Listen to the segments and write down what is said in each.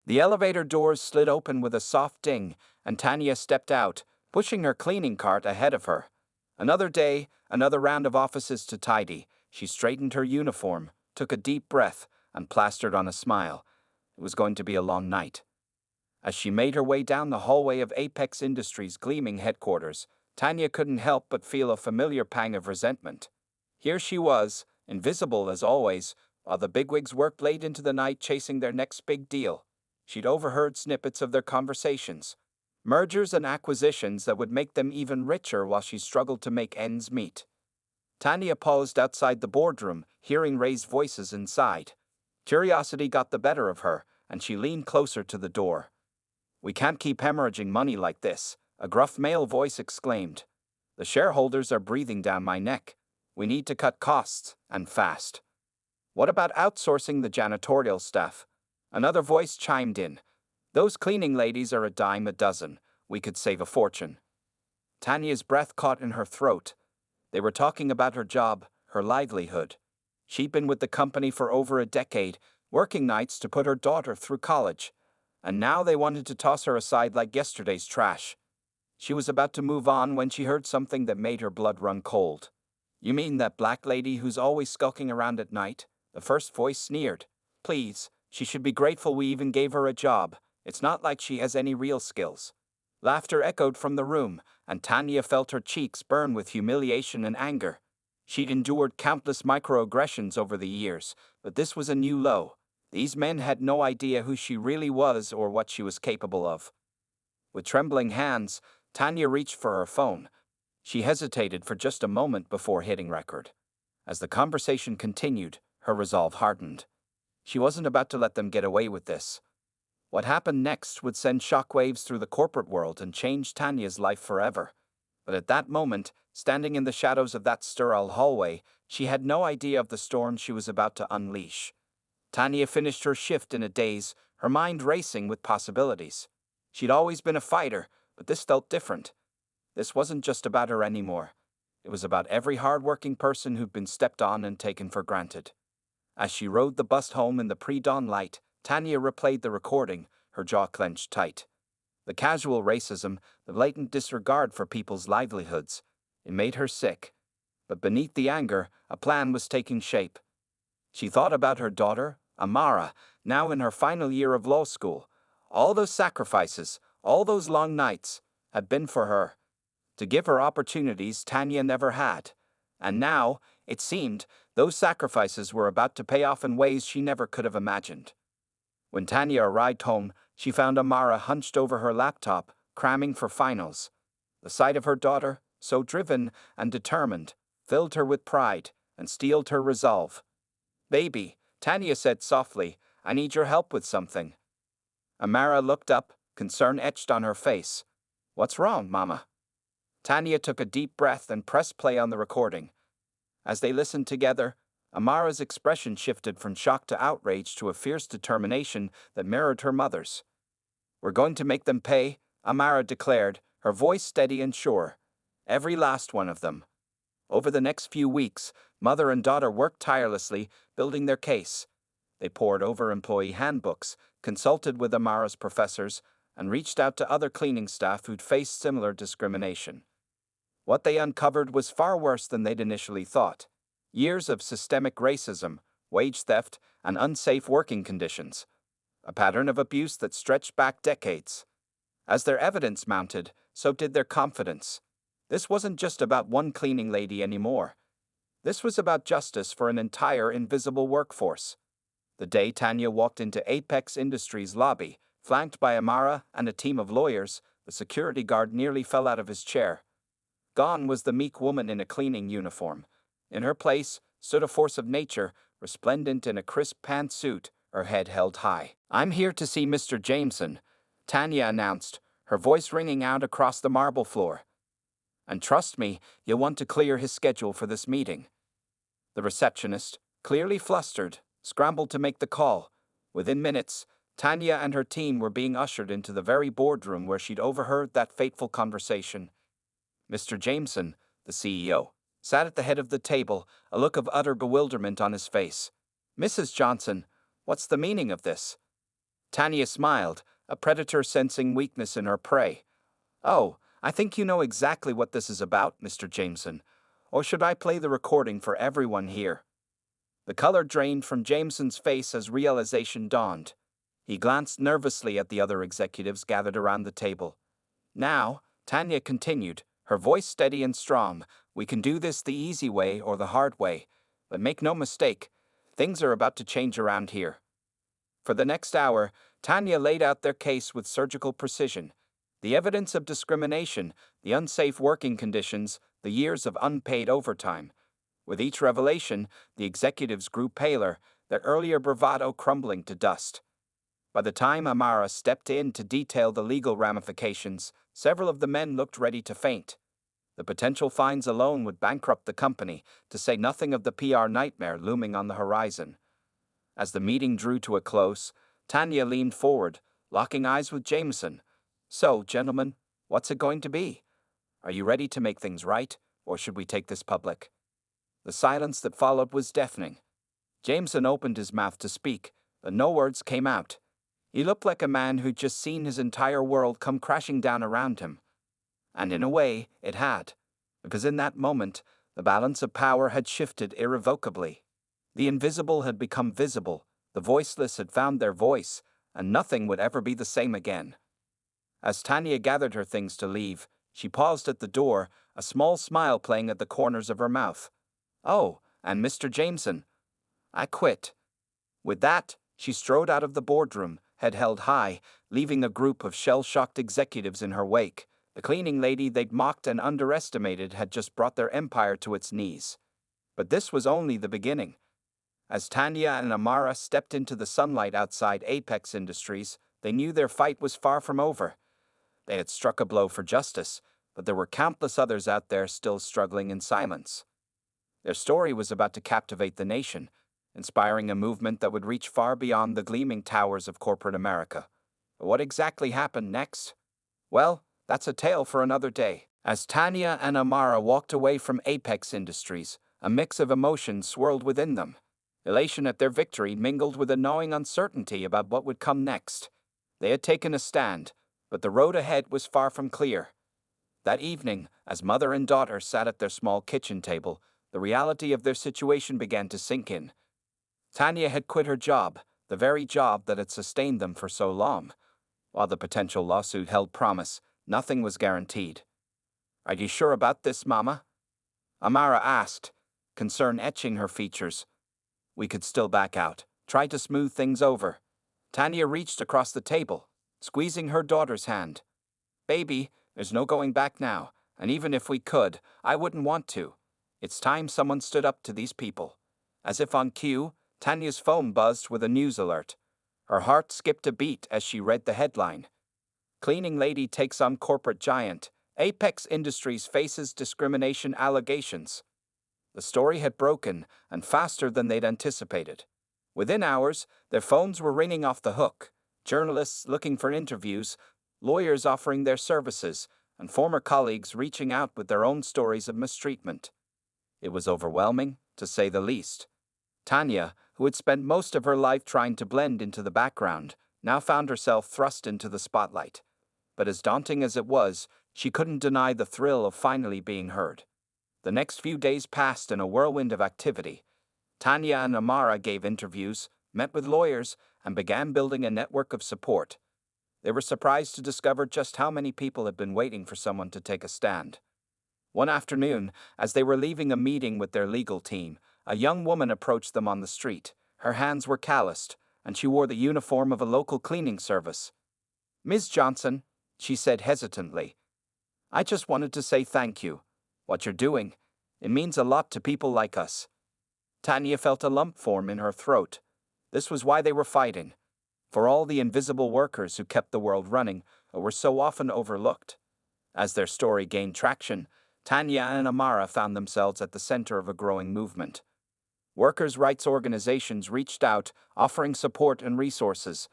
The elevator doors slid open with a soft ding, and Tanya stepped out, pushing her cleaning cart ahead of her. Another day, another round of offices to tidy. She straightened her uniform, took a deep breath, and plastered on a smile. It was going to be a long night. As she made her way down the hallway of Apex Industries' gleaming headquarters, Tanya couldn't help but feel a familiar pang of resentment. Here she was, invisible as always, while the bigwigs worked late into the night chasing their next big deal. She'd overheard snippets of their conversations, mergers and acquisitions that would make them even richer while she struggled to make ends meet. Tanya paused outside the boardroom, hearing raised voices inside. Curiosity got the better of her, and she leaned closer to the door. "We can't keep hemorrhaging money like this," a gruff male voice exclaimed. "The shareholders are breathing down my neck. We need to cut costs, and fast." "What about outsourcing the janitorial staff?" Another voice chimed in. "Those cleaning ladies are a dime a dozen. We could save a fortune." Tanya's breath caught in her throat. They were talking about her job, her livelihood. She'd been with the company for over a decade, working nights to put her daughter through college. And now they wanted to toss her aside like yesterday's trash. She was about to move on when she heard something that made her blood run cold. "You mean that black lady who's always skulking around at night?" The first voice sneered. "Please, she should be grateful we even gave her a job. It's not like she has any real skills." Laughter echoed from the room, and Tanya felt her cheeks burn with humiliation and anger. She'd endured countless microaggressions over the years, but this was a new low. These men had no idea who she really was or what she was capable of. With trembling hands, Tanya reached for her phone. She hesitated for just a moment before hitting record. As the conversation continued, her resolve hardened. She wasn't about to let them get away with this. What happened next would send shockwaves through the corporate world and change Tanya's life forever. But at that moment, standing in the shadows of that sterile hallway, she had no idea of the storm she was about to unleash. Tanya finished her shift in a daze, her mind racing with possibilities. She'd always been a fighter, but this felt different. This wasn't just about her anymore. It was about every hard-working person who'd been stepped on and taken for granted. As she rode the bus home in the pre-dawn light, Tanya replayed the recording, her jaw clenched tight. The casual racism, the blatant disregard for people's livelihoods. It made her sick. But beneath the anger, a plan was taking shape. She thought about her daughter, Amara, now in her final year of law school. All those sacrifices, all those long nights, had been for her. To give her opportunities Tanya never had. And now, it seemed, those sacrifices were about to pay off in ways she never could have imagined. When Tanya arrived home, she found Amara hunched over her laptop, cramming for finals. The sight of her daughter, so driven and determined, filled her with pride and steeled her resolve. "Baby," Tanya said softly, "I need your help with something." Amara looked up, concern etched on her face. "What's wrong, Mama?" Tanya took a deep breath and pressed play on the recording. As they listened together, Amara's expression shifted from shock to outrage to a fierce determination that mirrored her mother's. "We're going to make them pay," Amara declared, her voice steady and sure. "Every last one of them." Over the next few weeks, mother and daughter worked tirelessly, building their case. They pored over employee handbooks, consulted with Amara's professors, and reached out to other cleaning staff who'd faced similar discrimination. What they uncovered was far worse than they'd initially thought. Years of systemic racism, wage theft, and unsafe working conditions. A pattern of abuse that stretched back decades. As their evidence mounted, so did their confidence. This wasn't just about one cleaning lady anymore. This was about justice for an entire invisible workforce. The day Tanya walked into Apex Industries' lobby, flanked by Amara and a team of lawyers, the security guard nearly fell out of his chair. Gone was the meek woman in a cleaning uniform. In her place stood a force of nature, resplendent in a crisp pantsuit, her head held high. "I'm here to see Mr. Jameson," Tanya announced, her voice ringing out across the marble floor. "And trust me, you'll want to clear his schedule for this meeting." The receptionist, clearly flustered, scrambled to make the call. Within minutes, Tanya and her team were being ushered into the very boardroom where she'd overheard that fateful conversation. Mr. Jameson, the CEO, sat at the head of the table, a look of utter bewilderment on his face. "Mrs. Johnson, what's the meaning of this?" Tanya smiled, a predator sensing weakness in her prey. Oh, I think you know exactly what this is about, Mr. Jameson. Or should I play the recording for everyone here? The color drained from Jameson's face as realization dawned. He glanced nervously at the other executives gathered around the table. Now, Tanya continued, her voice steady and strong, we can do this the easy way or the hard way. But make no mistake, things are about to change around here. For the next hour, Tanya laid out their case with surgical precision. The evidence of discrimination, the unsafe working conditions, the years of unpaid overtime. With each revelation, the executives grew paler, their earlier bravado crumbling to dust. By the time Amara stepped in to detail the legal ramifications, several of the men looked ready to faint. The potential fines alone would bankrupt the company, to say nothing of the PR nightmare looming on the horizon. As the meeting drew to a close, Tanya leaned forward, locking eyes with Jameson. So, gentlemen, what's it going to be? Are you ready to make things right, or should we take this public? The silence that followed was deafening. Jameson opened his mouth to speak, but no words came out. He looked like a man who'd just seen his entire world come crashing down around him. And in a way, it had, because in that moment, the balance of power had shifted irrevocably. The invisible had become visible, the voiceless had found their voice, and nothing would ever be the same again. As Tanya gathered her things to leave, she paused at the door, a small smile playing at the corners of her mouth. Oh, and Mr. Jameson. I quit. With that, she strode out of the boardroom, head held high, leaving a group of shell-shocked executives in her wake. The cleaning lady they'd mocked and underestimated had just brought their empire to its knees. But this was only the beginning. As Tanya and Amara stepped into the sunlight outside Apex Industries, they knew their fight was far from over. They had struck a blow for justice, but there were countless others out there still struggling in silence. Their story was about to captivate the nation, inspiring a movement that would reach far beyond the gleaming towers of corporate America. But what exactly happened next? Well, that's a tale for another day. As Tanya and Amara walked away from Apex Industries, a mix of emotions swirled within them. Elation at their victory mingled with a gnawing uncertainty about what would come next. They had taken a stand, but the road ahead was far from clear. That evening, as mother and daughter sat at their small kitchen table, the reality of their situation began to sink in. Tanya had quit her job, the very job that had sustained them for so long. While the potential lawsuit held promise, nothing was guaranteed. Are you sure about this, Mama? Amara asked, concern etching her features. We could still back out, try to smooth things over. Tanya reached across the table, squeezing her daughter's hand. Baby, there's no going back now, and even if we could, I wouldn't want to. It's time someone stood up to these people. As if on cue, Tanya's phone buzzed with a news alert. Her heart skipped a beat as she read the headline. Cleaning lady takes on corporate giant. Apex Industries faces discrimination allegations. The story had broken, and faster than they'd anticipated. Within hours, their phones were ringing off the hook. Journalists looking for interviews, lawyers offering their services, and former colleagues reaching out with their own stories of mistreatment. It was overwhelming, to say the least. Tanya, who had spent most of her life trying to blend into the background, now found herself thrust into the spotlight. But as daunting as it was, she couldn't deny the thrill of finally being heard. The next few days passed in a whirlwind of activity. Tanya and Amara gave interviews, met with lawyers, and began building a network of support. They were surprised to discover just how many people had been waiting for someone to take a stand. One afternoon, as they were leaving a meeting with their legal team, a young woman approached them on the street. Her hands were calloused, and she wore the uniform of a local cleaning service. Ms. Johnson, she said hesitantly, I just wanted to say thank you. What you're doing, it means a lot to people like us. Tanya felt a lump form in her throat. This was why they were fighting. For all the invisible workers who kept the world running, or were so often overlooked. As their story gained traction, Tanya and Amara found themselves at the center of a growing movement. Workers' rights organizations reached out, offering support and resources.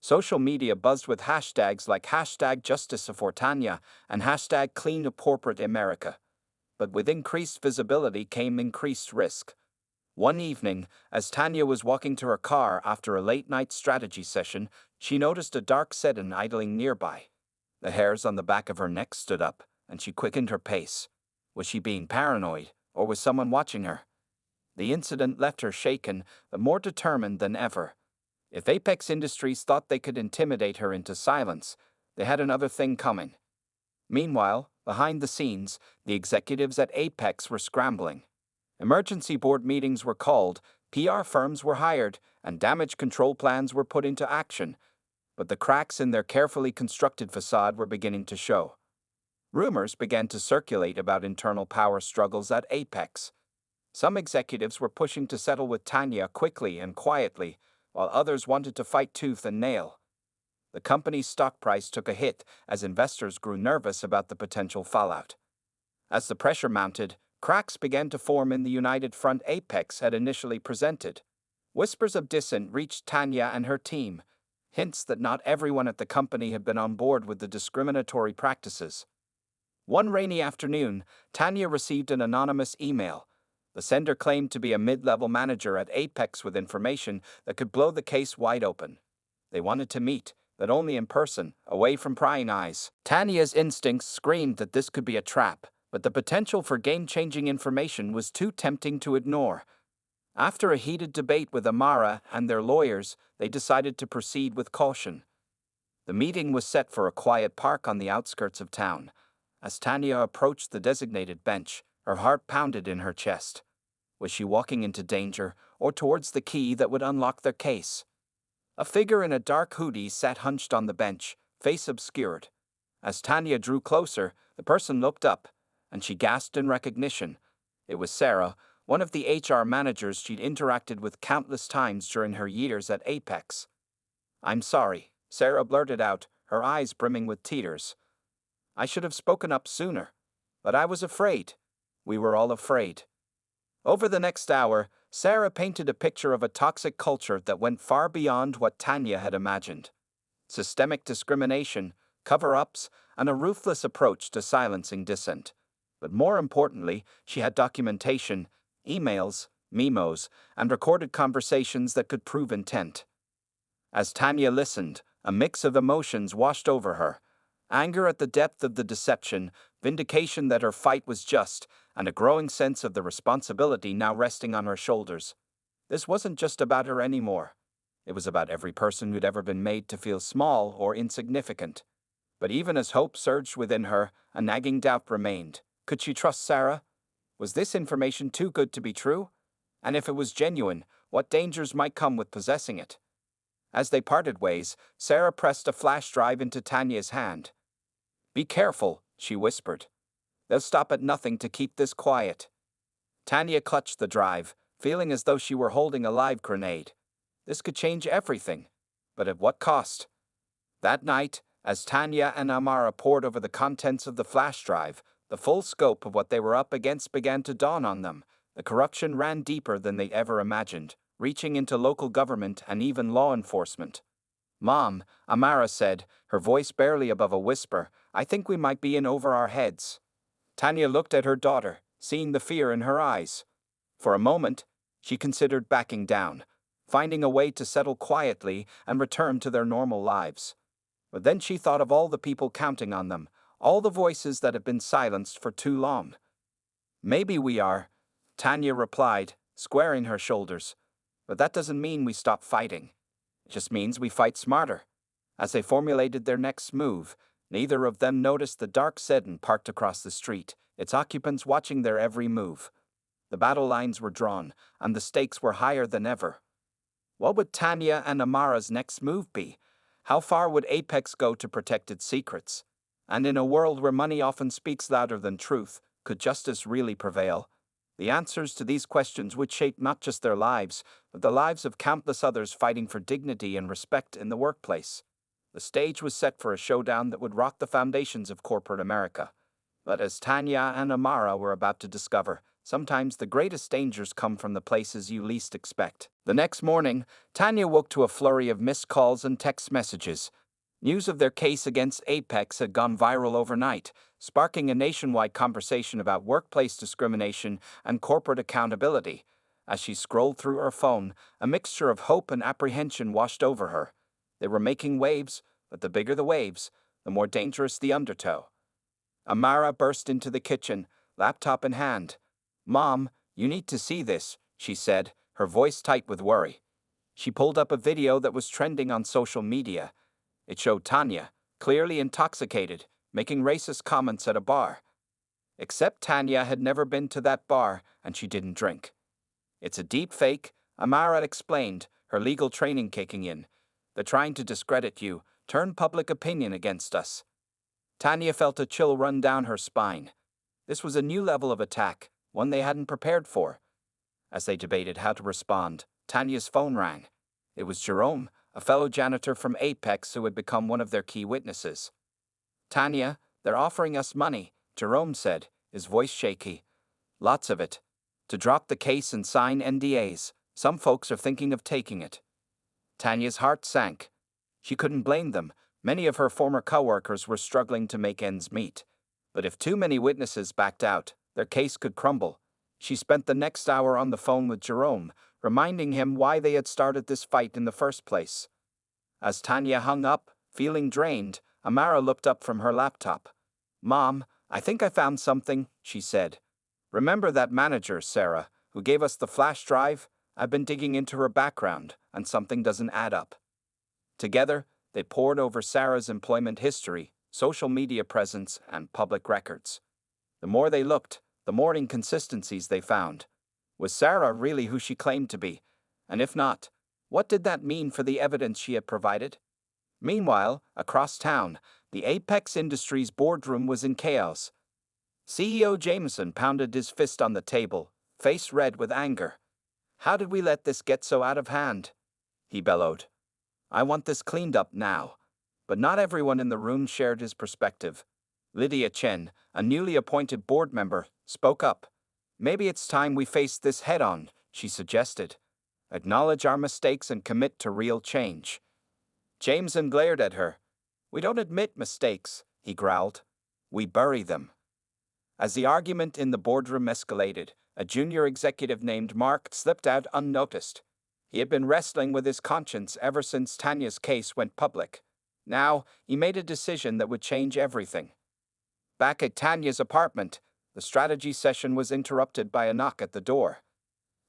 Social media buzzed with hashtags like #JusticeForTanya and #CleanUpCorporateAmerica. But with increased visibility came increased risk. One evening, as Tanya was walking to her car after a late-night strategy session, she noticed a dark sedan idling nearby. The hairs on the back of her neck stood up, and she quickened her pace. Was she being paranoid, or was someone watching her? The incident left her shaken, but more determined than ever. If Apex Industries thought they could intimidate her into silence, they had another thing coming. Meanwhile, behind the scenes, the executives at Apex were scrambling. Emergency board meetings were called, PR firms were hired, and damage control plans were put into action. But the cracks in their carefully constructed facade were beginning to show. Rumors began to circulate about internal power struggles at Apex. Some executives were pushing to settle with Tanya quickly and quietly, while others wanted to fight tooth and nail. The company's stock price took a hit as investors grew nervous about the potential fallout. As the pressure mounted, cracks began to form in the united front Apex had initially presented. Whispers of dissent reached Tanya and her team, hints that not everyone at the company had been on board with the discriminatory practices. One rainy afternoon, Tanya received an anonymous email. The sender claimed to be a mid-level manager at Apex with information that could blow the case wide open. They wanted to meet, but only in person, away from prying eyes. Tanya's instincts screamed that this could be a trap, but the potential for game-changing information was too tempting to ignore. After a heated debate with Amara and their lawyers, they decided to proceed with caution. The meeting was set for a quiet park on the outskirts of town. As Tanya approached the designated bench, her heart pounded in her chest. Was she walking into danger, or towards the key that would unlock their case? A figure in a dark hoodie sat hunched on the bench, face obscured. As Tanya drew closer, the person looked up, and she gasped in recognition. It was Sarah, one of the HR managers she'd interacted with countless times during her years at Apex. "I'm sorry," Sarah blurted out, her eyes brimming with tears. "I should have spoken up sooner. But I was afraid. We were all afraid." Over the next hour, Sarah painted a picture of a toxic culture that went far beyond what Tanya had imagined. Systemic discrimination, cover-ups, and a ruthless approach to silencing dissent. But more importantly, she had documentation, emails, memos, and recorded conversations that could prove intent. As Tanya listened, a mix of emotions washed over her. Anger at the depth of the deception, vindication that her fight was just, and a growing sense of the responsibility now resting on her shoulders. This wasn't just about her anymore. It was about every person who'd ever been made to feel small or insignificant. But even as hope surged within her, a nagging doubt remained. Could she trust Sarah? Was this information too good to be true? And if it was genuine, what dangers might come with possessing it? As they parted ways, Sarah pressed a flash drive into Tanya's hand. "Be careful," she whispered. "They'll stop at nothing to keep this quiet." Tanya clutched the drive, feeling as though she were holding a live grenade. This could change everything. But at what cost? That night, as Tanya and Amara pored over the contents of the flash drive, the full scope of what they were up against began to dawn on them. The corruption ran deeper than they ever imagined, reaching into local government and even law enforcement. "Mom," Amara said, her voice barely above a whisper, "I think we might be in over our heads." Tanya looked at her daughter, seeing the fear in her eyes. For a moment, she considered backing down, finding a way to settle quietly and return to their normal lives. But then she thought of all the people counting on them, all the voices that had been silenced for too long. "Maybe we are," Tanya replied, squaring her shoulders. "But that doesn't mean we stop fighting. It just means we fight smarter." As they formulated their next move, neither of them noticed the dark sedan parked across the street, its occupants watching their every move. The battle lines were drawn, and the stakes were higher than ever. What would Tanya and Amara's next move be? How far would Apex go to protect its secrets? And in a world where money often speaks louder than truth, could justice really prevail? The answers to these questions would shape not just their lives, but the lives of countless others fighting for dignity and respect in the workplace. The stage was set for a showdown that would rock the foundations of corporate America. But as Tanya and Amara were about to discover, sometimes the greatest dangers come from the places you least expect. The next morning, Tanya woke to a flurry of missed calls and text messages. News of their case against Apex had gone viral overnight, sparking a nationwide conversation about workplace discrimination and corporate accountability. As she scrolled through her phone, a mixture of hope and apprehension washed over her. They were making waves, but the bigger the waves, the more dangerous the undertow. Amara burst into the kitchen, laptop in hand. "Mom, you need to see this," she said, her voice tight with worry. She pulled up a video that was trending on social media. It showed Tanya, clearly intoxicated, making racist comments at a bar. Except Tanya had never been to that bar, and she didn't drink. "It's a deep fake," Amara explained, her legal training kicking in. "They're trying to discredit you, turn public opinion against us." Tanya felt a chill run down her spine. This was a new level of attack, one they hadn't prepared for. As they debated how to respond, Tanya's phone rang. It was Jerome, a fellow janitor from Apex who had become one of their key witnesses. "Tanya, they're offering us money," Jerome said, his voice shaky. "Lots of it. To drop the case and sign NDAs. Some folks are thinking of taking it." Tanya's heart sank. She couldn't blame them. Many of her former coworkers were struggling to make ends meet. But if too many witnesses backed out, their case could crumble. She spent the next hour on the phone with Jerome, reminding him why they had started this fight in the first place. As Tanya hung up, feeling drained, Amara looked up from her laptop. "Mom, I think I found something," she said. "Remember that manager, Sarah, who gave us the flash drive? I've been digging into her background, and something doesn't add up." Together, they pored over Sarah's employment history, social media presence, and public records. The more they looked, the more inconsistencies they found. Was Sarah really who she claimed to be? And if not, what did that mean for the evidence she had provided? Meanwhile, across town, the Apex Industries boardroom was in chaos. CEO Jameson pounded his fist on the table, face red with anger. "How did we let this get so out of hand?" he bellowed. "I want this cleaned up now." But not everyone in the room shared his perspective. Lydia Chen, a newly appointed board member, spoke up. "Maybe it's time we face this head-on," she suggested. "Acknowledge our mistakes and commit to real change." Jameson glared at her. "We don't admit mistakes," he growled. "We bury them." As the argument in the boardroom escalated, a junior executive named Mark slipped out unnoticed. He had been wrestling with his conscience ever since Tanya's case went public. Now, he made a decision that would change everything. Back at Tanya's apartment, the strategy session was interrupted by a knock at the door.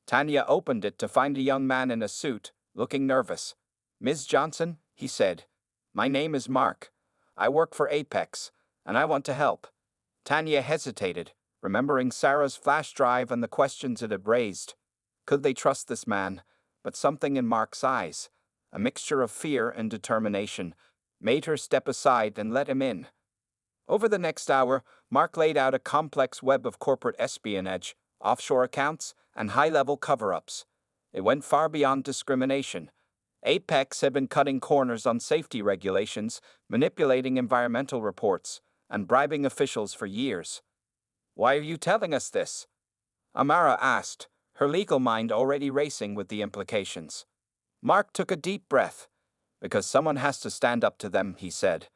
Tanya opened it to find a young man in a suit, looking nervous. "Ms. Johnson," he said, "my name is Mark. I work for Apex, and I want to help." Tanya hesitated, remembering Sarah's flash drive and the questions it had raised. Could they trust this man? But something in Mark's eyes, a mixture of fear and determination, made her step aside and let him in. Over the next hour, Mark laid out a complex web of corporate espionage, offshore accounts, and high-level cover-ups. It went far beyond discrimination. Apex had been cutting corners on safety regulations, manipulating environmental reports, and bribing officials for years. "Why are you telling us this?" Amara asked, her legal mind already racing with the implications. Mark took a deep breath. "Because someone has to stand up to them," he said.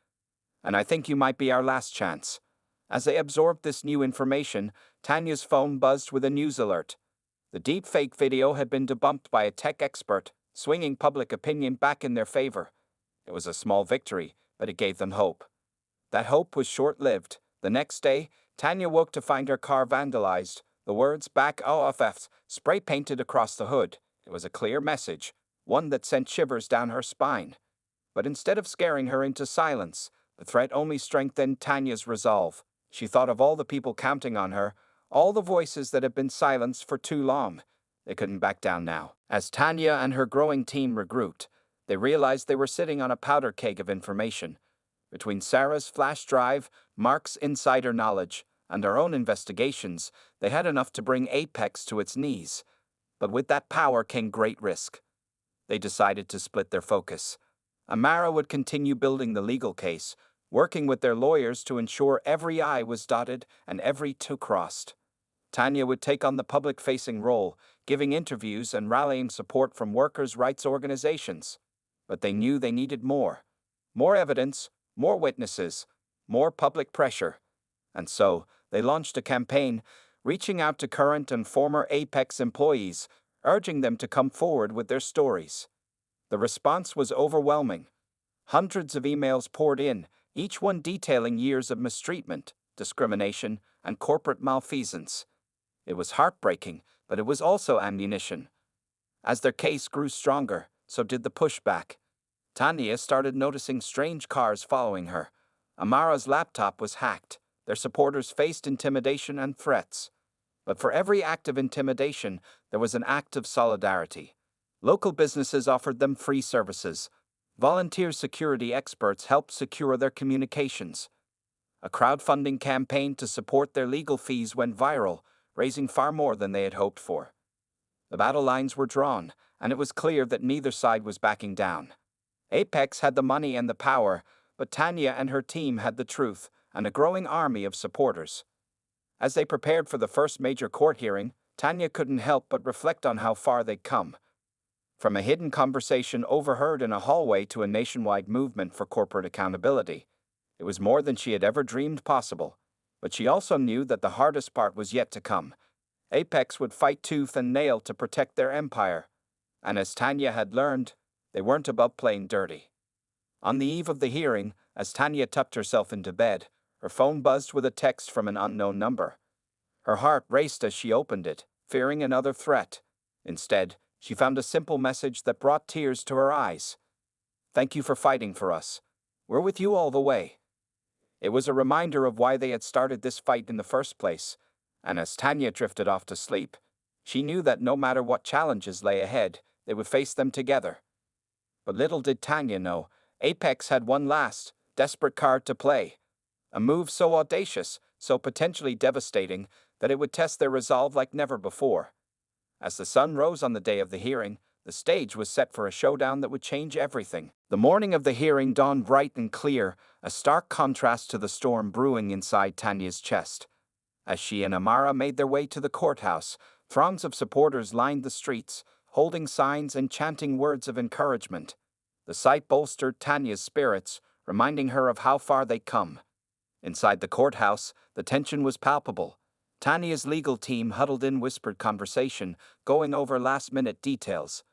"And I think you might be our last chance." As they absorbed this new information, Tanya's phone buzzed with a news alert. The deepfake video had been debunked by a tech expert, swinging public opinion back in their favor. It was a small victory, but it gave them hope. That hope was short-lived. The next day, Tanya woke to find her car vandalized, the words "Back OFF" spray-painted across the hood. It was a clear message, one that sent shivers down her spine. But instead of scaring her into silence, the threat only strengthened Tanya's resolve. She thought of all the people counting on her, all the voices that had been silenced for too long. They couldn't back down now. As Tanya and her growing team regrouped, they realized they were sitting on a powder keg of information. Between Sarah's flash drive, Mark's insider knowledge, and their own investigations, they had enough to bring Apex to its knees. But with that power came great risk. They decided to split their focus. Amara would continue building the legal case, working with their lawyers to ensure every I was dotted and every T crossed. Tanya would take on the public-facing role, giving interviews and rallying support from workers' rights organizations. But they knew they needed more. More evidence, more witnesses, more public pressure. And so, they launched a campaign, reaching out to current and former Apex employees, urging them to come forward with their stories. The response was overwhelming. Hundreds of emails poured in, each one detailing years of mistreatment, discrimination, and corporate malfeasance. It was heartbreaking, but it was also ammunition. As their case grew stronger, so did the pushback. Tanya started noticing strange cars following her. Amara's laptop was hacked. Their supporters faced intimidation and threats. But for every act of intimidation, there was an act of solidarity. Local businesses offered them free services. Volunteer security experts helped secure their communications. A crowdfunding campaign to support their legal fees went viral, raising far more than they had hoped for. The battle lines were drawn, and it was clear that neither side was backing down. Apex had the money and the power, but Tanya and her team had the truth and a growing army of supporters. As they prepared for the first major court hearing, Tanya couldn't help but reflect on how far they'd come. From a hidden conversation overheard in a hallway to a nationwide movement for corporate accountability, it was more than she had ever dreamed possible. But she also knew that the hardest part was yet to come. Apex would fight tooth and nail to protect their empire. And as Tanya had learned, they weren't above playing dirty. On the eve of the hearing, as Tanya tucked herself into bed, her phone buzzed with a text from an unknown number. Her heart raced as she opened it, fearing another threat. Instead, she found a simple message that brought tears to her eyes. "Thank you for fighting for us. We're with you all the way." It was a reminder of why they had started this fight in the first place, and as Tanya drifted off to sleep, she knew that no matter what challenges lay ahead, they would face them together. But little did Tanya know, Apex had one last, desperate card to play. A move so audacious, so potentially devastating, that it would test their resolve like never before. As the sun rose on the day of the hearing, the stage was set for a showdown that would change everything. The morning of the hearing dawned bright and clear, a stark contrast to the storm brewing inside Tanya's chest. As she and Amara made their way to the courthouse, throngs of supporters lined the streets, holding signs and chanting words of encouragement. The sight bolstered Tanya's spirits, reminding her of how far they'd come. Inside the courthouse, the tension was palpable. Tanya's legal team huddled in whispered conversation, going over last-minute details.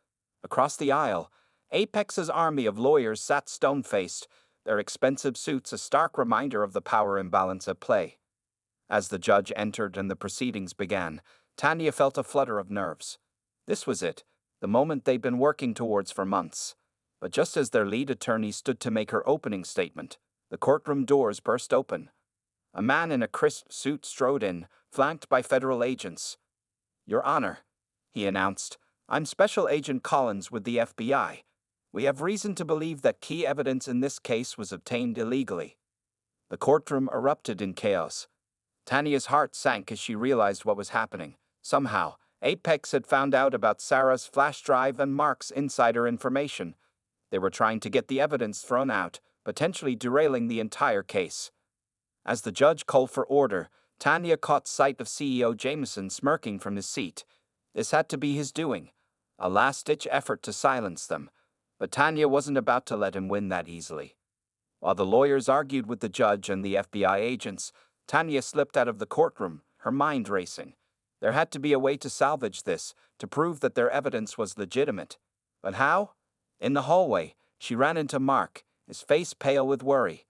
Across the aisle, Apex's army of lawyers sat stone-faced, their expensive suits a stark reminder of the power imbalance at play. As the judge entered and the proceedings began, Tanya felt a flutter of nerves. This was it, the moment they'd been working towards for months. But just as their lead attorney stood to make her opening statement, the courtroom doors burst open. A man in a crisp suit strode in, flanked by federal agents. "Your Honor," he announced, "I'm Special Agent Collins with the FBI. We have reason to believe that key evidence in this case was obtained illegally." The courtroom erupted in chaos. Tanya's heart sank as she realized what was happening. Somehow, Apex had found out about Sarah's flash drive and Mark's insider information. They were trying to get the evidence thrown out, potentially derailing the entire case. As the judge called for order, Tanya caught sight of CEO Jameson smirking from his seat. This had to be his doing, a last-ditch effort to silence them. But Tanya wasn't about to let him win that easily. While the lawyers argued with the judge and the FBI agents, Tanya slipped out of the courtroom, her mind racing. There had to be a way to salvage this, to prove that their evidence was legitimate. But how? In the hallway, she ran into Mark, his face pale with worry.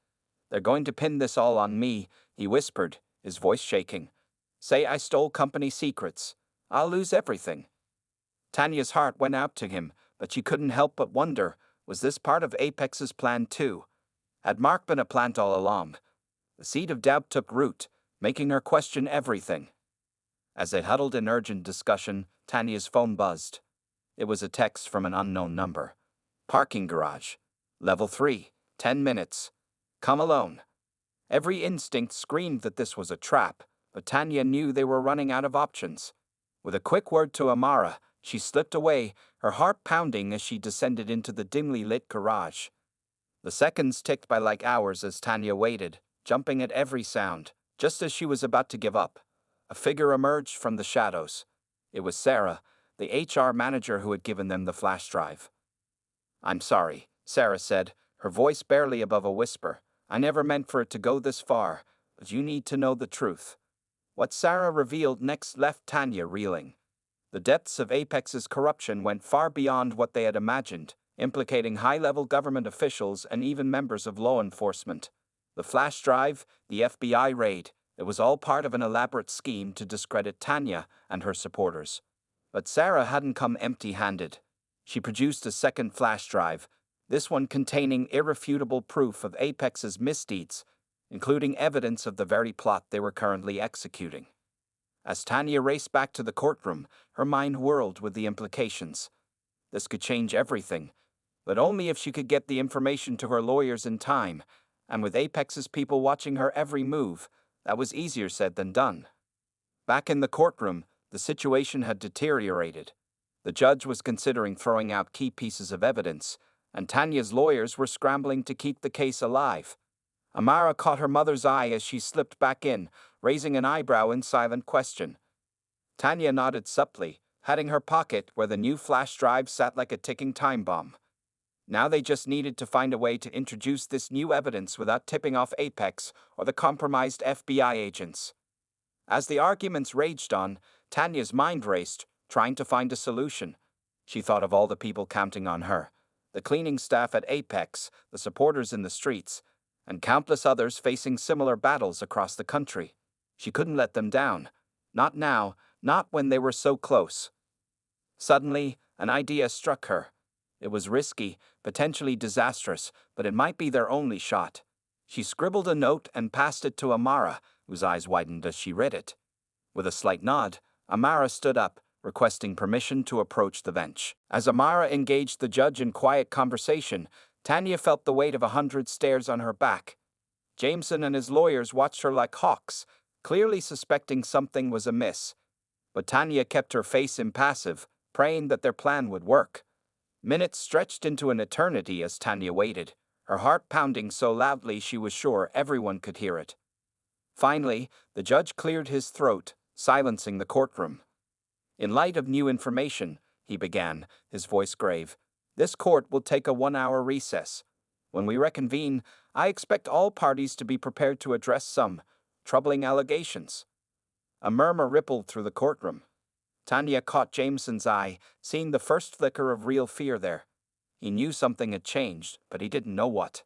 "They're going to pin this all on me," he whispered, his voice shaking. "Say I stole company secrets. I'll lose everything." Tanya's heart went out to him, but she couldn't help but wonder, was this part of Apex's plan too? Had Mark been a plant all along? The seed of doubt took root, making her question everything. As they huddled in urgent discussion, Tanya's phone buzzed. It was a text from an unknown number. "Parking garage. Level 3. 10 minutes. Come alone." Every instinct screamed that this was a trap, but Tanya knew they were running out of options. With a quick word to Amara, she slipped away, her heart pounding as she descended into the dimly lit garage. The seconds ticked by like hours as Tanya waited, jumping at every sound. Just as she was about to give up, a figure emerged from the shadows. It was Sarah, the HR manager who had given them the flash drive. "I'm sorry," Sarah said, her voice barely above a whisper. "I never meant for it to go this far, but you need to know the truth." What Sarah revealed next left Tanya reeling. The depths of Apex's corruption went far beyond what they had imagined, implicating high-level government officials and even members of law enforcement. The flash drive, the FBI raid, it was all part of an elaborate scheme to discredit Tanya and her supporters. But Sarah hadn't come empty-handed. She produced a second flash drive, this one containing irrefutable proof of Apex's misdeeds, including evidence of the very plot they were currently executing. As Tanya raced back to the courtroom, her mind whirled with the implications. This could change everything, but only if she could get the information to her lawyers in time, and with Apex's people watching her every move, that was easier said than done. Back in the courtroom, the situation had deteriorated. The judge was considering throwing out key pieces of evidence, and Tanya's lawyers were scrambling to keep the case alive. Amara caught her mother's eye as she slipped back in, raising an eyebrow in silent question. Tanya nodded subtly, patting her pocket where the new flash drive sat like a ticking time bomb. Now they just needed to find a way to introduce this new evidence without tipping off Apex or the compromised FBI agents. As the arguments raged on, Tanya's mind raced, trying to find a solution. She thought of all the people counting on her, the cleaning staff at Apex, the supporters in the streets, and countless others facing similar battles across the country. She couldn't let them down. Not now, not when they were so close. Suddenly, an idea struck her. It was risky, potentially disastrous, but it might be their only shot. She scribbled a note and passed it to Amara, whose eyes widened as she read it. With a slight nod, Amara stood up, requesting permission to approach the bench. As Amara engaged the judge in quiet conversation, Tanya felt the weight of 100 stares on her back. Jameson and his lawyers watched her like hawks, clearly suspecting something was amiss. But Tanya kept her face impassive, praying that their plan would work. Minutes stretched into an eternity as Tanya waited, her heart pounding so loudly she was sure everyone could hear it. Finally, the judge cleared his throat, silencing the courtroom. In light of new information, he began, his voice grave, this court will take a 1-hour recess. When we reconvene, I expect all parties to be prepared to address some troubling allegations. A murmur rippled through the courtroom. Tanya caught Jameson's eye, seeing the first flicker of real fear there. He knew something had changed, but he didn't know what.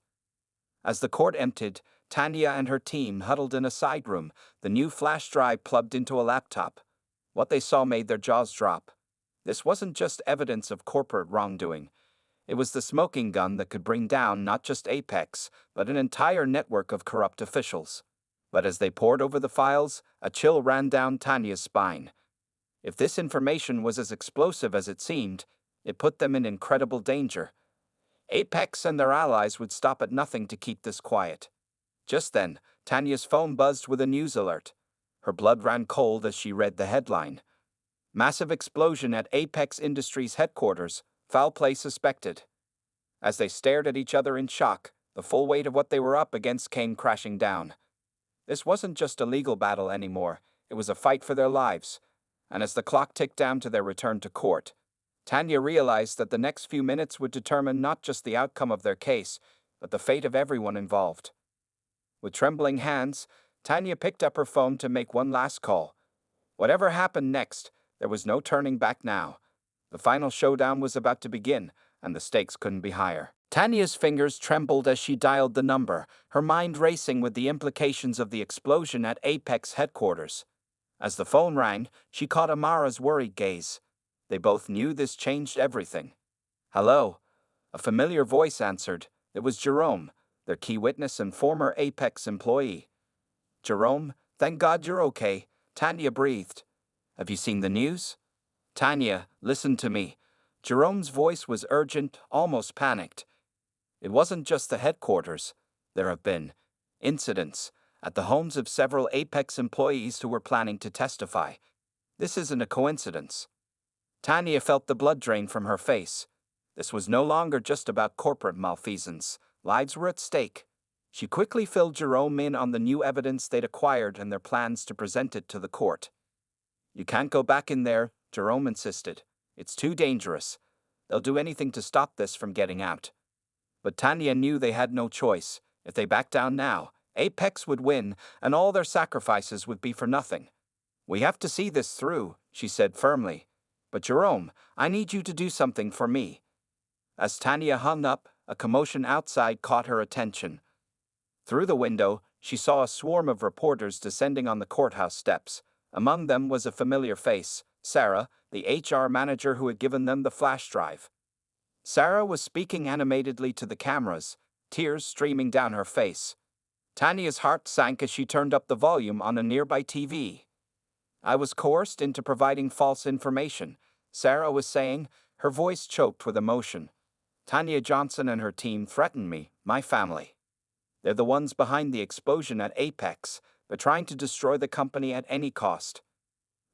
As the court emptied, Tanya and her team huddled in a side room, the new flash drive plugged into a laptop. What they saw made their jaws drop. This wasn't just evidence of corporate wrongdoing. It was the smoking gun that could bring down not just Apex, but an entire network of corrupt officials. But as they pored over the files, a chill ran down Tanya's spine. If this information was as explosive as it seemed, it put them in incredible danger. Apex and their allies would stop at nothing to keep this quiet. Just then, Tanya's phone buzzed with a news alert. Her blood ran cold as she read the headline. Massive explosion at Apex Industries headquarters, foul play suspected. As they stared at each other in shock, the full weight of what they were up against came crashing down. This wasn't just a legal battle anymore, it was a fight for their lives. And as the clock ticked down to their return to court, Tanya realized that the next few minutes would determine not just the outcome of their case, but the fate of everyone involved. With trembling hands, Tanya picked up her phone to make one last call. Whatever happened next, there was no turning back now. The final showdown was about to begin, and the stakes couldn't be higher. Tanya's fingers trembled as she dialed the number, her mind racing with the implications of the explosion at Apex headquarters. As the phone rang, she caught Amara's worried gaze. They both knew this changed everything. Hello? A familiar voice answered. It was Jerome, their key witness and former Apex employee. Jerome, thank God you're okay, Tanya breathed. Have you seen the news? Tanya, listen to me. Jerome's voice was urgent, almost panicked. It wasn't just the headquarters. There have been incidents at the homes of several Apex employees who were planning to testify. This isn't a coincidence. Tanya felt the blood drain from her face. This was no longer just about corporate malfeasance. Lives were at stake. She quickly filled Jerome in on the new evidence they'd acquired and their plans to present it to the court. You can't go back in there, Jerome insisted. It's too dangerous. They'll do anything to stop this from getting out. But Tanya knew they had no choice. If they backed down now, Apex would win, and all their sacrifices would be for nothing. We have to see this through, she said firmly. But Jerome, I need you to do something for me. As Tanya hung up, a commotion outside caught her attention. Through the window, she saw a swarm of reporters descending on the courthouse steps. Among them was a familiar face, Sarah, the HR manager who had given them the flash drive. Sarah was speaking animatedly to the cameras, tears streaming down her face. Tanya's heart sank as she turned up the volume on a nearby TV. I was coerced into providing false information, Sarah was saying, her voice choked with emotion. Tanya Johnson and her team threatened me, my family. They're the ones behind the explosion at Apex, but trying to destroy the company at any cost.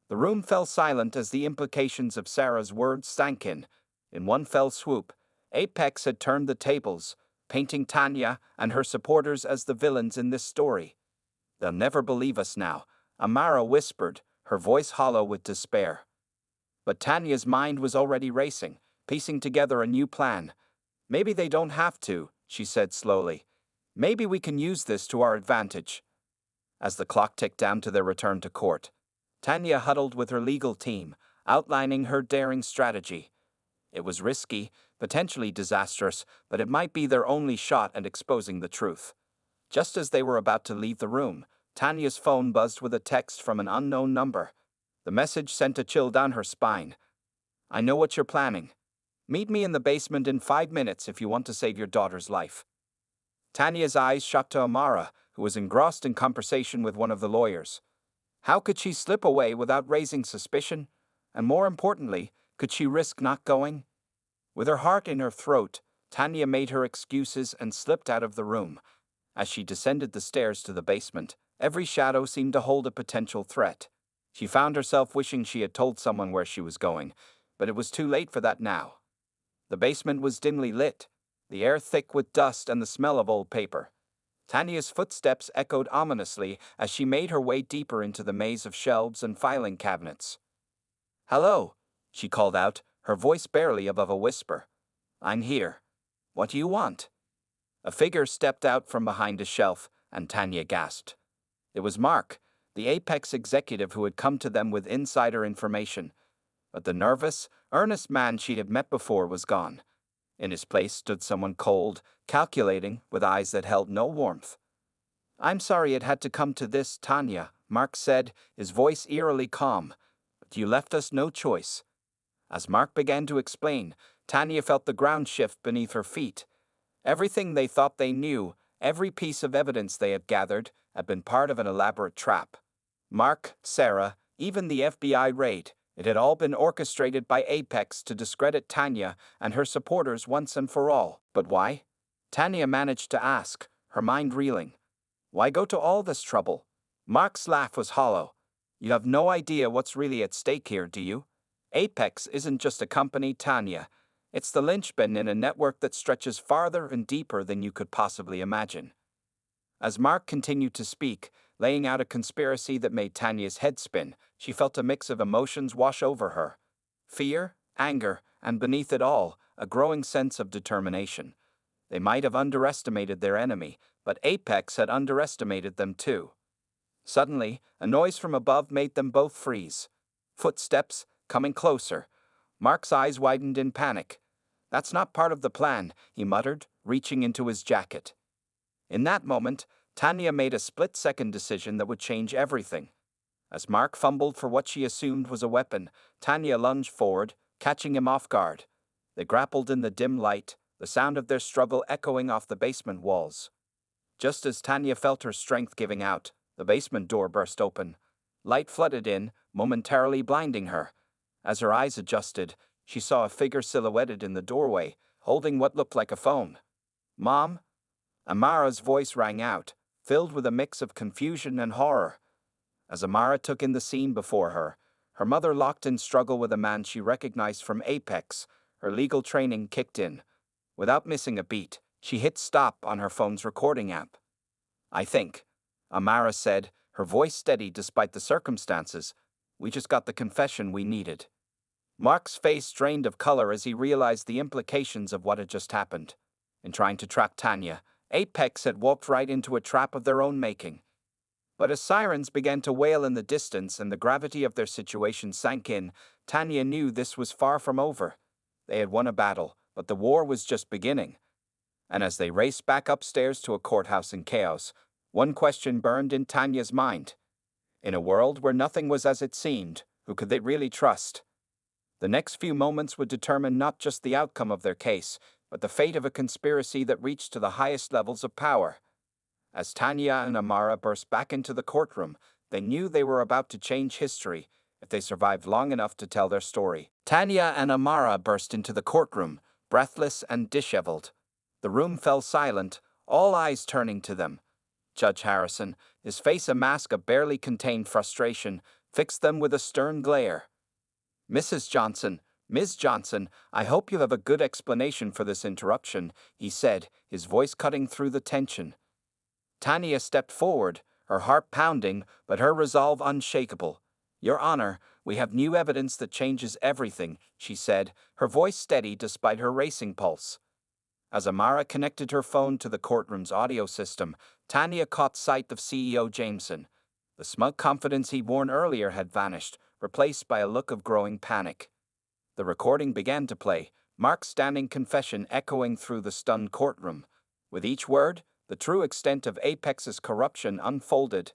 The room fell silent as the implications of Sarah's words sank in. In one fell swoop, Apex had turned the tables, painting Tanya and her supporters as the villains in this story. They'll never believe us now, Amara whispered, her voice hollow with despair. But Tanya's mind was already racing, piecing together a new plan. Maybe they don't have to, she said slowly. Maybe we can use this to our advantage. As the clock ticked down to their return to court, Tanya huddled with her legal team, outlining her daring strategy. It was risky, potentially disastrous, but it might be their only shot at exposing the truth. Just as they were about to leave the room, Tanya's phone buzzed with a text from an unknown number. The message sent a chill down her spine. I know what you're planning. Meet me in the basement in 5 minutes if you want to save your daughter's life. Tanya's eyes shot to Amara, who was engrossed in conversation with one of the lawyers. How could she slip away without raising suspicion? And more importantly, could she risk not going? With her heart in her throat, Tanya made her excuses and slipped out of the room. As she descended the stairs to the basement, every shadow seemed to hold a potential threat. She found herself wishing she had told someone where she was going, but it was too late for that now. The basement was dimly lit, the air thick with dust and the smell of old paper. Tanya's footsteps echoed ominously as she made her way deeper into the maze of shelves and filing cabinets. Hello, she called out, her voice barely above a whisper. I'm here. What do you want? A figure stepped out from behind a shelf, and Tanya gasped. It was Mark, the Apex executive who had come to them with insider information. But the nervous, earnest man she had met before was gone. In his place stood someone cold, calculating, with eyes that held no warmth. I'm sorry it had to come to this, Tanya, Mark said, his voice eerily calm. But you left us no choice. As Mark began to explain, Tanya felt the ground shift beneath her feet. Everything they thought they knew, every piece of evidence they had gathered, had been part of an elaborate trap. Mark, Sarah, even the FBI raid, it had all been orchestrated by Apex to discredit Tanya and her supporters once and for all. But why? Tanya managed to ask, her mind reeling. Why go to all this trouble? Mark's laugh was hollow. You have no idea what's really at stake here, do you? Apex isn't just a company, Tanya. It's the linchpin in a network that stretches farther and deeper than you could possibly imagine. As Mark continued to speak, laying out a conspiracy that made Tanya's head spin, she felt a mix of emotions wash over her. Fear, anger, and beneath it all, a growing sense of determination. They might have underestimated their enemy, but Apex had underestimated them too. Suddenly, a noise from above made them both freeze. Footsteps, coming closer. Mark's eyes widened in panic. That's not part of the plan, he muttered, reaching into his jacket. In that moment, Tanya made a split-second decision that would change everything. As Mark fumbled for what she assumed was a weapon, Tanya lunged forward, catching him off guard. They grappled in the dim light, the sound of their struggle echoing off the basement walls. Just as Tanya felt her strength giving out, the basement door burst open. Light flooded in, momentarily blinding her. As her eyes adjusted, she saw a figure silhouetted in the doorway, holding what looked like a phone. Mom? Amara's voice rang out, filled with a mix of confusion and horror. As Amara took in the scene before her, her mother locked in struggle with a man she recognized from Apex. Her legal training kicked in. Without missing a beat, she hit stop on her phone's recording app. I think, Amara said, her voice steady despite the circumstances. We just got the confession we needed. Mark's face drained of color as he realized the implications of what had just happened. In trying to trap Tanya, Apex had walked right into a trap of their own making. But as sirens began to wail in the distance and the gravity of their situation sank in, Tanya knew this was far from over. They had won a battle, but the war was just beginning. And as they raced back upstairs to a courthouse in chaos, one question burned in Tanya's mind. In a world where nothing was as it seemed, who could they really trust? The next few moments would determine not just the outcome of their case, but the fate of a conspiracy that reached to the highest levels of power. As Tanya and Amara burst back into the courtroom, they knew they were about to change history if they survived long enough to tell their story. Tanya and Amara burst into the courtroom, breathless and disheveled. The room fell silent, all eyes turning to them. Judge Harrison, his face a mask of barely contained frustration, fixed them with a stern glare. "Mrs. Johnson, Ms. Johnson, I hope you have a good explanation for this interruption," he said, his voice cutting through the tension. Tanya stepped forward, her heart pounding, but her resolve unshakable. "Your Honor, we have new evidence that changes everything," she said, her voice steady despite her racing pulse. As Amara connected her phone to the courtroom's audio system, Tanya caught sight of CEO Jameson. The smug confidence he'd worn earlier had vanished, replaced by a look of growing panic. The recording began to play, Mark's standing confession echoing through the stunned courtroom. With each word, the true extent of Apex's corruption unfolded,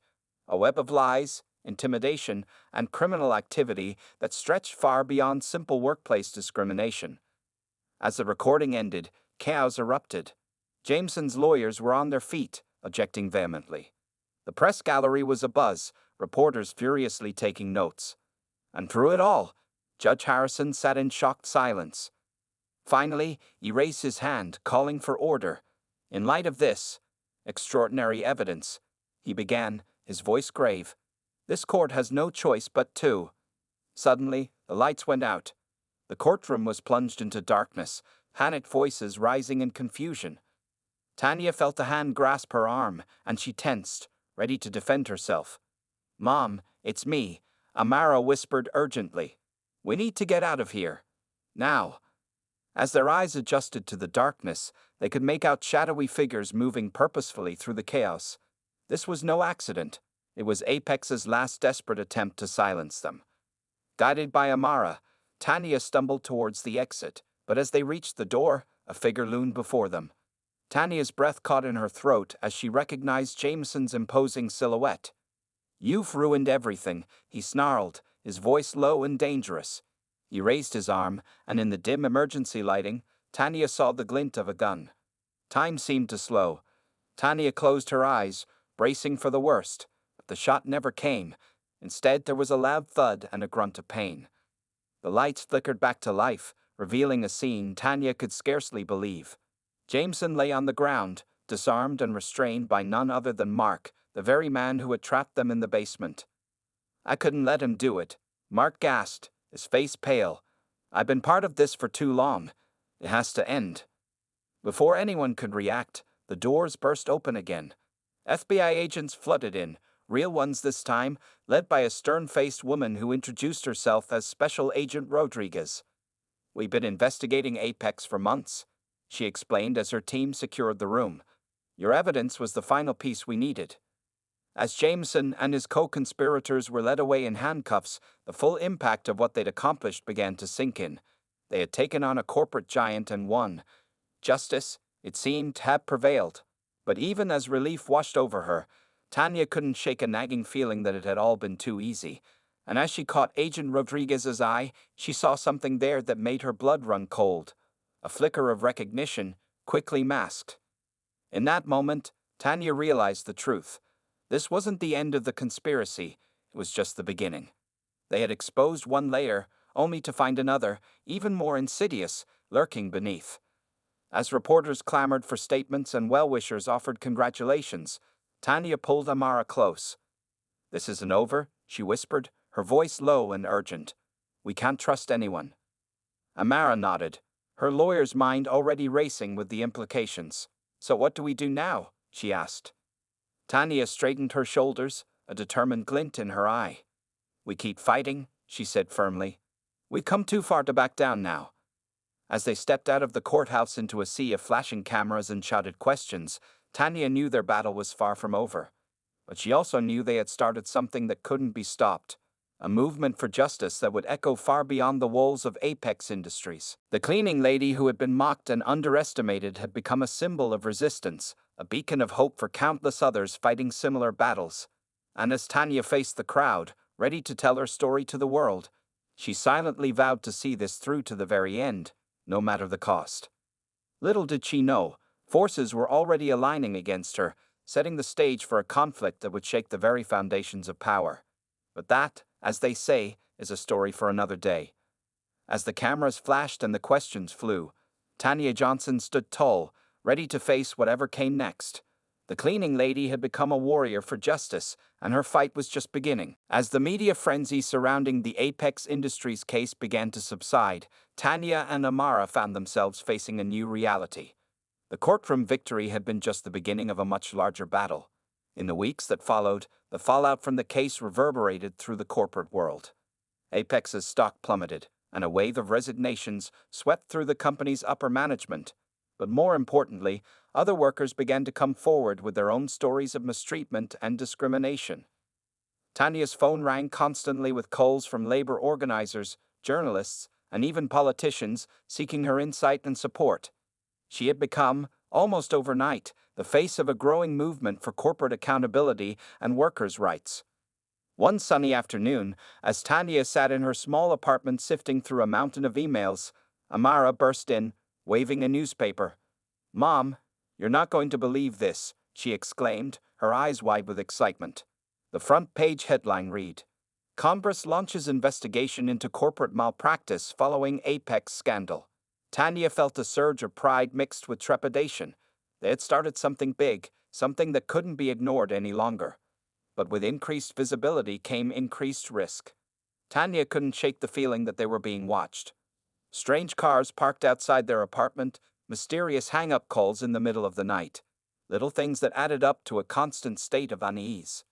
a web of lies, intimidation, and criminal activity that stretched far beyond simple workplace discrimination. As the recording ended, chaos erupted. Jameson's lawyers were on their feet, objecting vehemently. The press gallery was abuzz, reporters furiously taking notes. And through it all, Judge Harrison sat in shocked silence. Finally, he raised his hand, calling for order. "In light of this extraordinary evidence," he began, his voice grave, "this court has no choice but to." Suddenly, the lights went out. The courtroom was plunged into darkness, panicked voices rising in confusion. Tanya felt a hand grasp her arm, and she tensed, ready to defend herself. "Mom, it's me," Amara whispered urgently. "We need to get out of here. Now." As their eyes adjusted to the darkness, they could make out shadowy figures moving purposefully through the chaos. This was no accident. It was Apex's last desperate attempt to silence them. Guided by Amara, Tanya stumbled towards the exit, but as they reached the door, a figure loomed before them. Tanya's breath caught in her throat as she recognized Jameson's imposing silhouette. "You've ruined everything," he snarled, his voice low and dangerous. He raised his arm, and in the dim emergency lighting, Tanya saw the glint of a gun. Time seemed to slow. Tanya closed her eyes, bracing for the worst, but the shot never came. Instead, there was a loud thud and a grunt of pain. The lights flickered back to life, revealing a scene Tanya could scarcely believe. Jameson lay on the ground, disarmed and restrained by none other than Mark, the very man who had trapped them in the basement. "I couldn't let him do it," Mark gasped, his face pale. "I've been part of this for too long. It has to end." Before anyone could react, the doors burst open again. FBI agents flooded in, real ones this time, led by a stern-faced woman who introduced herself as Special Agent Rodriguez. "We've been investigating Apex for months," she explained as her team secured the room. "Your evidence was the final piece we needed." As Jameson and his co-conspirators were led away in handcuffs, the full impact of what they'd accomplished began to sink in. They had taken on a corporate giant and won. Justice, it seemed, had prevailed. But even as relief washed over her, Tanya couldn't shake a nagging feeling that it had all been too easy. And as she caught Agent Rodriguez's eye, she saw something there that made her blood run cold. A flicker of recognition, quickly masked. In that moment, Tanya realized the truth. This wasn't the end of the conspiracy, it was just the beginning. They had exposed one layer, only to find another, even more insidious, lurking beneath. As reporters clamored for statements and well-wishers offered congratulations, Tanya pulled Amara close. "This isn't over," she whispered, her voice low and urgent. "We can't trust anyone." Amara nodded, her lawyer's mind already racing with the implications. "So what do we do now?" she asked. Tanya straightened her shoulders, a determined glint in her eye. "We keep fighting," she said firmly. "We've come too far to back down now." As they stepped out of the courthouse into a sea of flashing cameras and shouted questions, Tanya knew their battle was far from over. But she also knew they had started something that couldn't be stopped. A movement for justice that would echo far beyond the walls of Apex Industries. The cleaning lady who had been mocked and underestimated had become a symbol of resistance, a beacon of hope for countless others fighting similar battles. And as Tanya faced the crowd, ready to tell her story to the world, she silently vowed to see this through to the very end, no matter the cost. Little did she know, forces were already aligning against her, setting the stage for a conflict that would shake the very foundations of power. But that, as they say, is a story for another day. As the cameras flashed and the questions flew, Tanya Johnson stood tall, ready to face whatever came next. The cleaning lady had become a warrior for justice, and her fight was just beginning. As the media frenzy surrounding the Apex Industries case began to subside, Tanya and Amara found themselves facing a new reality. The courtroom victory had been just the beginning of a much larger battle. In the weeks that followed, the fallout from the case reverberated through the corporate world. Apex's stock plummeted, and a wave of resignations swept through the company's upper management. But more importantly, other workers began to come forward with their own stories of mistreatment and discrimination. Tanya's phone rang constantly with calls from labor organizers, journalists, and even politicians seeking her insight and support. She had become, almost overnight, the face of a growing movement for corporate accountability and workers' rights. One sunny afternoon, as Tanya sat in her small apartment sifting through a mountain of emails, Amara burst in, waving a newspaper. "Mom, you're not going to believe this," she exclaimed, her eyes wide with excitement. The front page headline read, "Congress launches investigation into corporate malpractice following Apex scandal." Tanya felt a surge of pride mixed with trepidation. They had started something big, something that couldn't be ignored any longer. But with increased visibility came increased risk. Tanya couldn't shake the feeling that they were being watched. Strange cars parked outside their apartment, mysterious hang-up calls in the middle of the night. Little things that added up to a constant state of unease.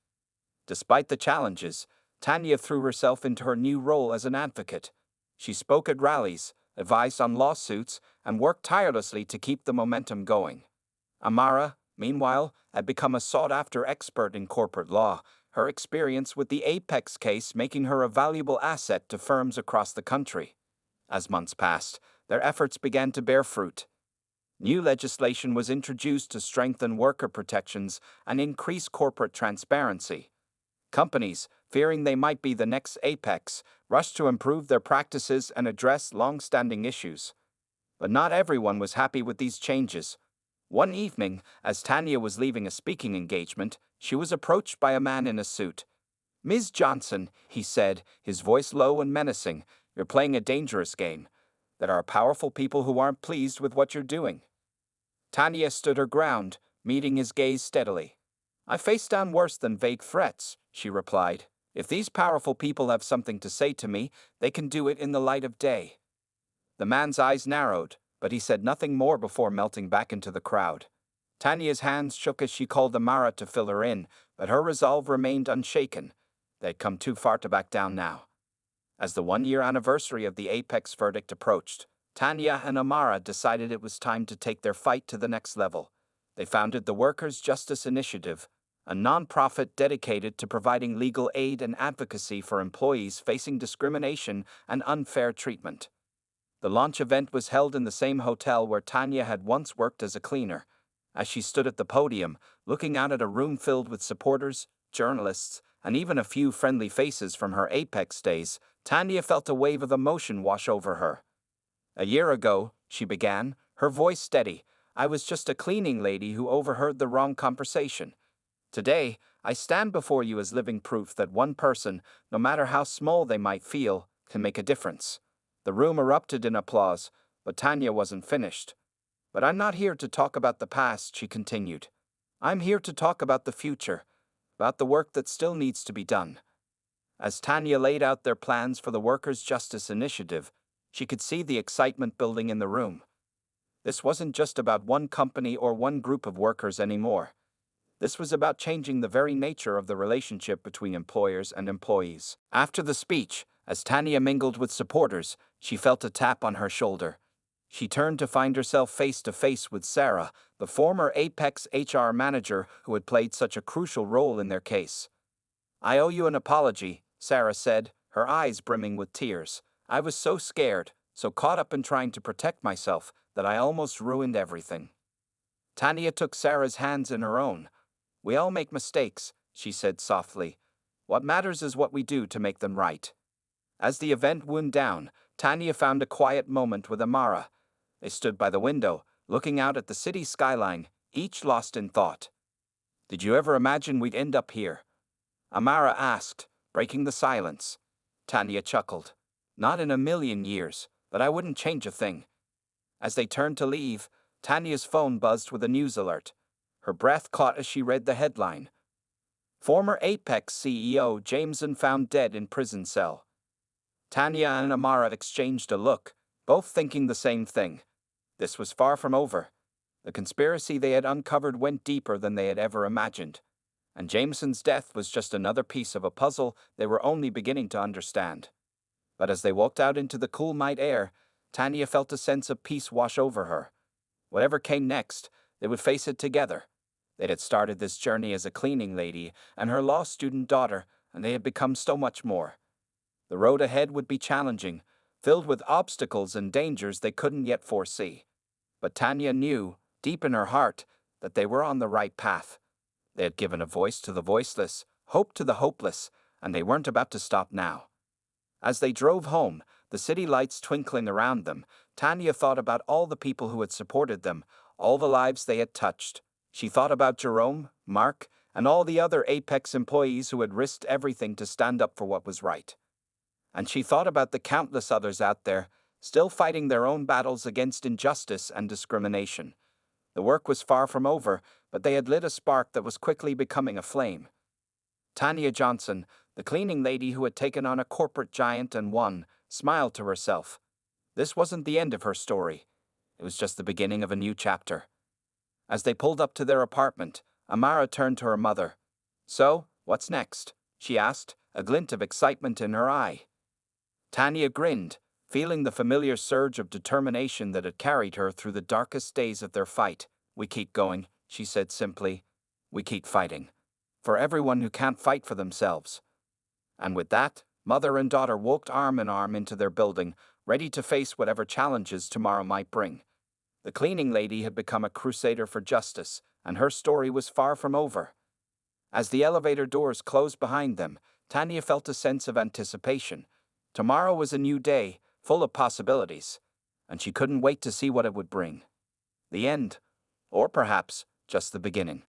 Despite the challenges, Tanya threw herself into her new role as an advocate. She spoke at rallies, advised on lawsuits, and worked tirelessly to keep the momentum going. Amara, meanwhile, had become a sought-after expert in corporate law, her experience with the Apex case making her a valuable asset to firms across the country. As months passed, their efforts began to bear fruit. New legislation was introduced to strengthen worker protections and increase corporate transparency. Companies, fearing they might be the next Apex, rushed to improve their practices and address long-standing issues. But not everyone was happy with these changes. One evening, as Tanya was leaving a speaking engagement, she was approached by a man in a suit. "Ms. Johnson," he said, his voice low and menacing, "you're playing a dangerous game. There are powerful people who aren't pleased with what you're doing." Tanya stood her ground, meeting his gaze steadily. "I face down worse than vague threats," she replied. "If these powerful people have something to say to me, they can do it in the light of day." The man's eyes narrowed, but he said nothing more before melting back into the crowd. Tanya's hands shook as she called Amara to fill her in, but her resolve remained unshaken. They'd come too far to back down now. As the one-year anniversary of the Apex verdict approached, Tanya and Amara decided it was time to take their fight to the next level. They founded the Workers' Justice Initiative, a nonprofit dedicated to providing legal aid and advocacy for employees facing discrimination and unfair treatment. The launch event was held in the same hotel where Tanya had once worked as a cleaner. As she stood at the podium, looking out at a room filled with supporters, journalists, and even a few friendly faces from her Apex days, Tanya felt a wave of emotion wash over her. "A year ago," she began, her voice steady, "I was just a cleaning lady who overheard the wrong conversation. Today, I stand before you as living proof that one person, no matter how small they might feel, can make a difference." The room erupted in applause, but Tanya wasn't finished. "But I'm not here to talk about the past," she continued. "I'm here to talk about the future, about the work that still needs to be done." As Tanya laid out their plans for the Workers' Justice Initiative, she could see the excitement building in the room. This wasn't just about one company or one group of workers anymore. This was about changing the very nature of the relationship between employers and employees. After the speech, as Tanya mingled with supporters, she felt a tap on her shoulder. She turned to find herself face to face with Sarah, the the former Apex HR manager who had played such a crucial role in their case. "I owe you an apology," Sarah said, her eyes brimming with tears. "I was so scared, so caught up in trying to protect myself, that I almost ruined everything." Tanya took Sarah's hands in her own. "We all make mistakes," she said softly. "What matters is what we do to make them right." As the event wound down, Tanya found a quiet moment with Amara. They stood by the window, looking out at the city skyline, each lost in thought. "Did you ever imagine we'd end up here?" Amara asked, breaking the silence. Tanya chuckled. "Not in a million years, but I wouldn't change a thing." As they turned to leave, Tanya's phone buzzed with a news alert. Her breath caught as she read the headline. "Former Apex CEO Jameson found dead in prison cell." Tanya and Amara exchanged a look, both thinking the same thing. This was far from over. The conspiracy they had uncovered went deeper than they had ever imagined, and Jameson's death was just another piece of a puzzle they were only beginning to understand. But as they walked out into the cool night air, Tanya felt a sense of peace wash over her. Whatever came next, they would face it together. They had started this journey as a cleaning lady and her law student daughter, and they had become so much more. The road ahead would be challenging, filled with obstacles and dangers they couldn't yet foresee. But Tanya knew, deep in her heart, that they were on the right path. They had given a voice to the voiceless, hope to the hopeless, and they weren't about to stop now. As they drove home, the city lights twinkling around them, Tanya thought about all the people who had supported them, all the lives they had touched. She thought about Jerome, Mark, and all the other Apex employees who had risked everything to stand up for what was right. And she thought about the countless others out there, still fighting their own battles against injustice and discrimination. The work was far from over, but they had lit a spark that was quickly becoming a flame. Tanya Johnson, the cleaning lady who had taken on a corporate giant and won, smiled to herself. This wasn't the end of her story. It was just the beginning of a new chapter. As they pulled up to their apartment, Amara turned to her mother. "So, what's next?" she asked, a glint of excitement in her eye. Tanya grinned, feeling the familiar surge of determination that had carried her through the darkest days of their fight. "We keep going," she said simply. "We keep fighting. For everyone who can't fight for themselves." And with that, mother and daughter walked arm in arm into their building, ready to face whatever challenges tomorrow might bring. The cleaning lady had become a crusader for justice, and her story was far from over. As the elevator doors closed behind them, Tanya felt a sense of anticipation. Tomorrow was a new day, full of possibilities, and she couldn't wait to see what it would bring. The end, or perhaps just the beginning.